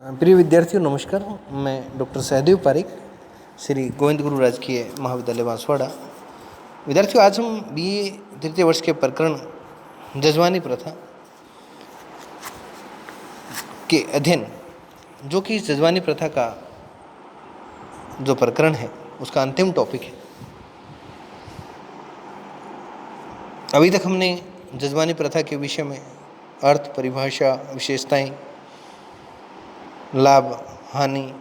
प्रिय विद्यार्थियों नमस्कार। मैं डॉक्टर सहदेव पारिक, श्री गोविंद गुरु राजकीय महाविद्यालय बांसवाड़ा। विद्यार्थियों, आज हम बीए तृतीय वर्ष के प्रकरण जजमानी प्रथा के अध्ययन, जो कि इस जजमानी प्रथा का जो प्रकरण है उसका अंतिम टॉपिक है। अभी तक हमने जजमानी प्रथा के विषय में अर्थ, परिभाषा, विशेषताएं, लाभ, हानि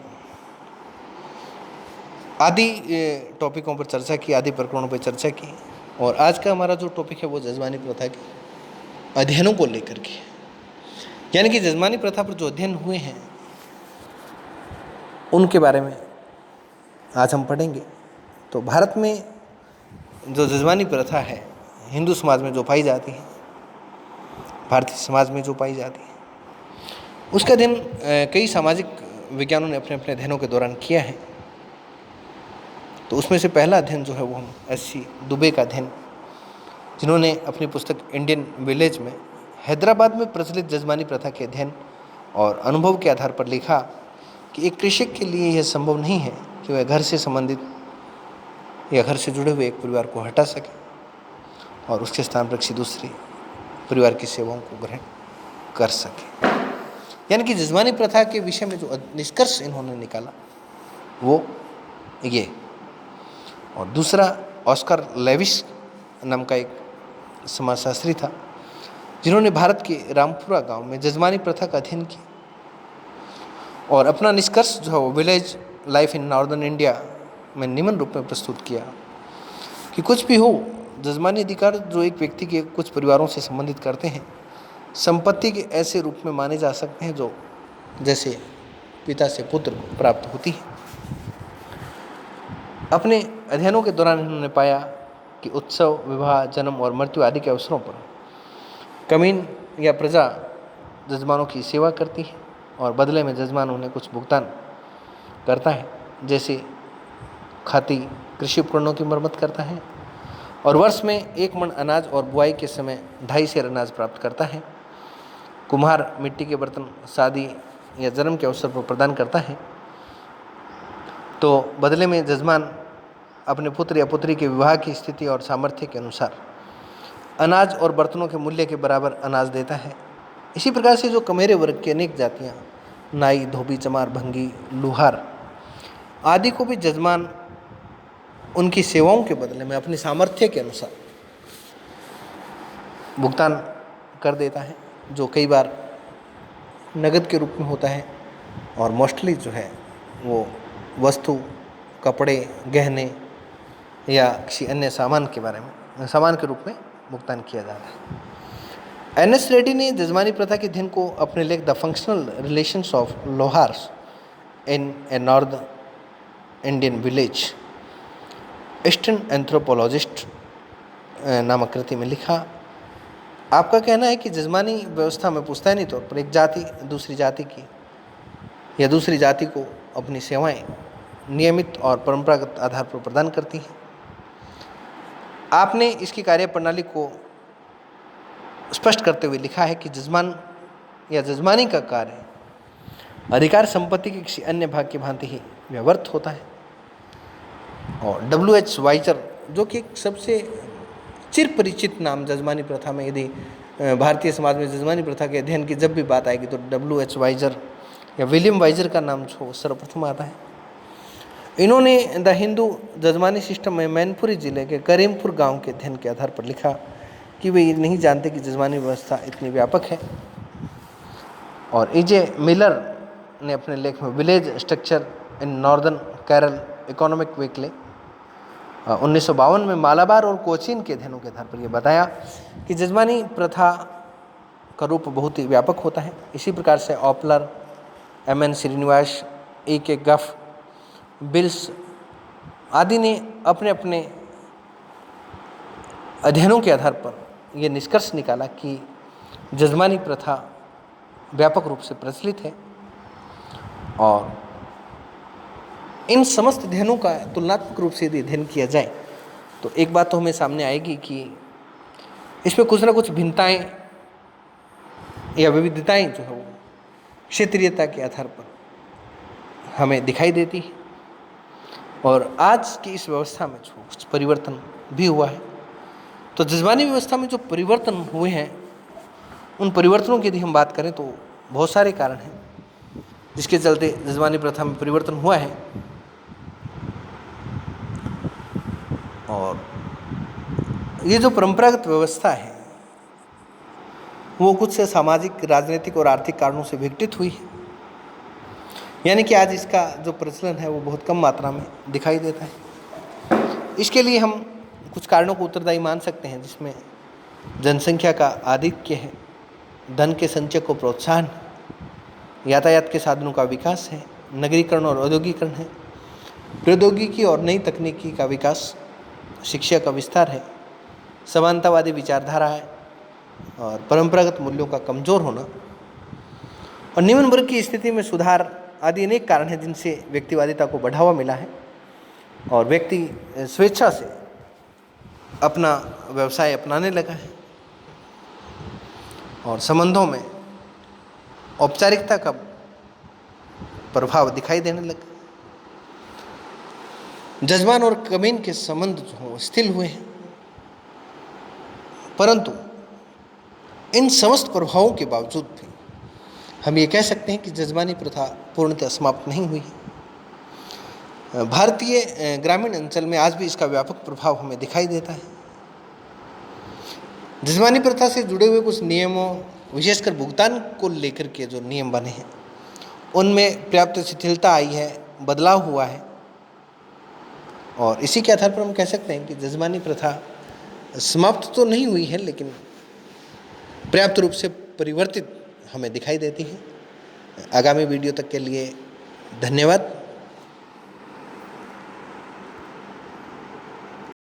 आदि टॉपिकों पर चर्चा की, आदि प्रकरणों पर चर्चा की। और आज का हमारा जो टॉपिक है वो जजमानी प्रथा के अध्ययनों को लेकर के, यानी कि जजमानी प्रथा पर जो अध्ययन हुए हैं उनके बारे में आज हम पढ़ेंगे। तो भारत में जो जजमानी प्रथा है, हिंदू समाज में जो पाई जाती है, भारतीय समाज में जो पाई जाती है, उसका अध्ययन कई सामाजिक विज्ञानों ने अपने अपने अध्ययनों के दौरान किया है। तो उसमें से पहला अध्ययन जो है वो हम एस.सी. दुबे का अध्ययन, जिन्होंने अपनी पुस्तक इंडियन विलेज में हैदराबाद में प्रचलित जजमानी प्रथा के अध्ययन और अनुभव के आधार पर लिखा कि एक कृषक के लिए यह संभव नहीं है कि वह घर से संबंधित या घर से जुड़े हुए एक परिवार को हटा सके और उसके स्थान पर किसी दूसरे परिवार की सेवाओं को ग्रहण कर सके। यानी कि जजमानी प्रथा के विषय में जो निष्कर्ष इन्होंने निकाला वो ये। और दूसरा, ऑस्कर लेविस नाम का एक समाजशास्त्री था, जिन्होंने भारत के रामपुरा गांव में जजमानी प्रथा का अध्ययन किया और अपना निष्कर्ष जो है वो village life in northern India में निम्न रूप में प्रस्तुत किया कि कुछ भी हो, जजमानी अधिकार जो एक व्यक्ति के कुछ परिवारों से संबंधित करते हैं, संपत्ति के ऐसे रूप में माने जा सकते हैं जो जैसे पिता से पुत्र को प्राप्त होती है। अपने अध्ययनों के दौरान इन्होंने पाया कि उत्सव, विवाह, जन्म और मृत्यु आदि के अवसरों पर कमीन या प्रजा जजमानों की सेवा करती है और बदले में जजमान उन्हें कुछ भुगतान करता है, जैसे खाती कृषि उपकरणों की मरम्मत करता है और वर्ष में 1 मन अनाज और बुआई के समय 2.5 सेर अनाज प्राप्त करता है। कुम्हार मिट्टी के बर्तन शादी या जन्म के अवसर पर प्रदान करता है, तो बदले में जजमान अपने पुत्र या पुत्री के विवाह की स्थिति और सामर्थ्य के अनुसार अनाज और बर्तनों के मूल्य के बराबर अनाज देता है। इसी प्रकार से जो कमेरे वर्ग की अनेक जातियाँ, नाई, धोबी, चमार, भंगी, लुहार आदि को भी जजमान उनकी सेवाओं के बदले में अपनी सामर्थ्य के अनुसार भुगतान कर देता है, जो कई बार नगद के रूप में होता है और मोस्टली जो है वो वस्तु, कपड़े, गहने या किसी अन्य सामान के रूप में भुगतान किया जाता है। एन.एस. रेड्डी ने जजमानी प्रथा के अध्ययन को अपने लेख the functional relations of Lohars in a north Indian village Eastern Anthropologist नामक कृति में लिखा। आपका कहना है कि जजमानी व्यवस्था में पुश्तैनी तौर पर एक जाति दूसरी जाति की या दूसरी जाति को अपनी सेवाएं नियमित और परंपरागत आधार पर प्रदान करती हैं। आपने इसकी कार्यप्रणाली को स्पष्ट करते हुए लिखा है कि जजमान या जजमानी का कार्य अधिकार संपत्ति के किसी अन्य भाग की भांति ही व्यवहार होता है। और W.H. वाइजर, जो कि एक सबसे चिर परिचित नाम जजमानी प्रथा में, यदि भारतीय समाज में जजमानी प्रथा के अध्ययन की जब भी बात आएगी तो W.H. वाइजर या विलियम वाइजर का नाम जो सर्वप्रथम आता है। इन्होंने द हिंदू जजमानी सिस्टम में मैनपुरी जिले के करीमपुर गांव के अध्ययन के आधार पर लिखा कि वे ये नहीं जानते कि जजमानी व्यवस्था इतनी व्यापक है। और E.J. मिलर ने अपने लेख में village structure in northern Kerala economic weekly 1952 में मालाबार और कोचीन के अध्ययनों के आधार पर यह बताया कि जजमानी प्रथा का रूप बहुत ही व्यापक होता है। इसी प्रकार से ऑपलर, M.N. श्रीनिवास, E.K. गफ, बिल्स आदि ने अपने अपने अध्ययनों के आधार पर यह निष्कर्ष निकाला कि जजमानी प्रथा व्यापक रूप से प्रचलित है। और इन समस्त अध्ययनों का तुलनात्मक रूप से यदि अध्ययन किया जाए तो एक बात तो हमें सामने आएगी कि इसमें कुछ ना कुछ भिन्नताएं या विविधताएं जो है वो क्षेत्रीयता के आधार पर हमें दिखाई देती है। और आज की इस व्यवस्था में जो कुछ परिवर्तन भी हुआ है, तो जज्बानी व्यवस्था में जो परिवर्तन हुए हैं, उन परिवर्तनों की यदि हम बात करें तो बहुत सारे कारण हैं जिसके चलते जज्बानी प्रथा में परिवर्तन हुआ है। और ये जो परंपरागत व्यवस्था है वो कुछ सामाजिक, राजनीतिक और आर्थिक कारणों से विघटित हुई है, यानी कि आज इसका जो प्रचलन है वो बहुत कम मात्रा में दिखाई देता है। इसके लिए हम कुछ कारणों को उत्तरदायी मान सकते हैं, जिसमें जनसंख्या का आधिक्य है, धन के संचय को प्रोत्साहन, यातायात के साधनों का विकास है, नगरीकरण और औद्योगिकरण है, प्रौद्योगिकी और नई तकनीकी का विकास, शिक्षा का विस्तार है, समानतावादी विचारधारा है और परंपरागत मूल्यों का कमजोर होना और निम्न वर्ग की स्थिति में सुधार आदि अनेक कारण हैं जिनसे व्यक्तिवादिता को बढ़ावा मिला है और व्यक्ति स्वेच्छा से अपना व्यवसाय अपनाने लगा है और संबंधों में औपचारिकता का प्रभाव दिखाई देने लगा। जजमान और कमीन के संबंध जो हों स्थिर हुए हैं, परंतु इन समस्त प्रभावों के बावजूद भी हम ये कह सकते हैं कि जजमानी प्रथा पूर्णतः समाप्त नहीं हुई है। भारतीय ग्रामीण अंचल में आज भी इसका व्यापक प्रभाव हमें दिखाई देता है। जजमानी प्रथा से जुड़े हुए कुछ नियमों, विशेषकर भुगतान को लेकर के जो नियम बने हैं, उनमें पर्याप्त शिथिलता आई है, बदलाव हुआ है और इसी के आधार पर हम कह सकते हैं कि जजमानी प्रथा समाप्त तो नहीं हुई है, लेकिन पर्याप्त रूप से परिवर्तित हमें दिखाई देती है। आगामी वीडियो तक के लिए धन्यवाद।